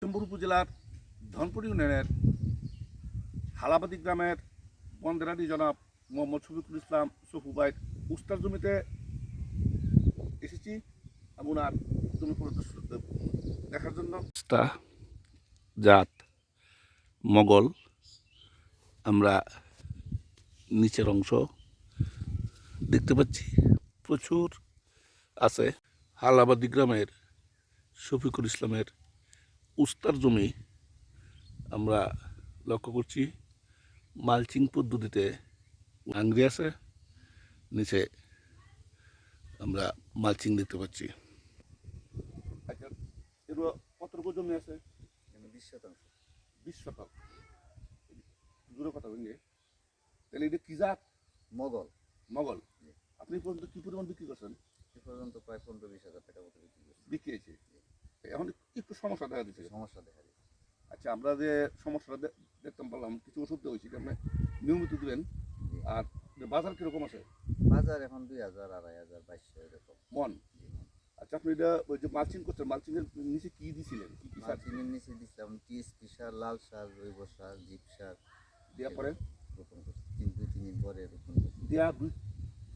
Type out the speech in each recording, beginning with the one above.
নম্বর উপজেলার ধনপুর ইউনিয়নের হালাবাদী গ্রামের বন্দেরানি জনাব মোহাম্মদ শফিকুল ইসলাম সফু ভাইয়ের উস্তার জমিতে এসেছি এবং ওনার জমি দেখার জন্য। জাত মোগল, আমরা নিচের অংশ দেখতে পাচ্ছি প্রচুর আছে। হালাবাদী গ্রামের শফিকুল ইসলামের উস্তার জমি আমরা লক্ষ্য করছি। মালচিং পদ্ধতিতে আংরি আছে, নিচে আমরা মালচিং দেখতে পাচ্ছি। আচ্ছা, এগুলো কতটুকু জমি আছে? 20%। 20%। দূরে কথা বলি, তাহলে এটা কি জাত? মোগল। মোগল। আপনি পর্যন্ত কি পরিমাণ বিক্রি করছেন? এ পর্যন্ত প্রায় 15-20 হাজার টাকা মতো বিক্রি হয়েছে। এখন একটু সমস্যা দেখা দিচ্ছে। সমস্যা দেখা দিচ্ছে। আচ্ছা, আমরা যে সমস্যাটা দেখতাম পারলাম, কিছু ওষুধ দেওয়া হয়েছে, আপনি নিয়মিত দেবেন। আর বাজার কিরকম আছে? বাজার এখন 2000, 2500, 2200 এরকম মন। আচ্ছা, আপনি এটা ওই যে মালচিং করছেন, মালচিংয়ের নিচে কি দিয়েছিলেন? কি কি সার? মালচিংয়ের নিচে দিচ্ছিলাম টিএসপি সার, লাল সার, জৈব সার, জিপ সার দেওয়ার পরে রোপণ করছি। 2-3 দিন পরে রোপণ করছি। দেওয়া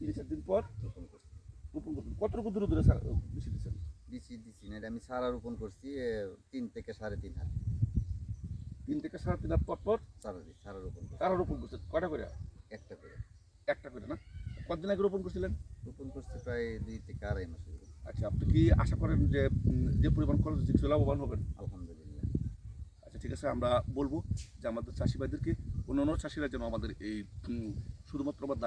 2-3 দিন পর রোপণ করছি। রোপণ করছেন। কতটুকু দূরে দূরে বেশি দিচ্ছেন? বিচি দিচ্ছি না, এটা আমি সারা রোপণ করছি 3 থেকে 3.5 হাত। 3 থেকে 3.5 হাত পর পর সারা রোপণ করছি। সারা রোপণ করছেন। কয়টা করে? একটা করে। একটা করে না? কতদিন আগে রোপণ করছিলেন? রোপণ করছি প্রায় 2 থেকে 2.5 মাস হলো। আচ্ছা, আপনি কি আশা করেন যে যে পরিমাণ খরচ হচ্ছে লাভবান হবেন? আলহামদুলিল্লাহ। আচ্ছা, ঠিক আছে, আমরা বলবো যে আমাদের চাষি ভাইদেরকে, অন্যান্য চাষিরা যেন আমাদের এই শুধুমাত্র আমার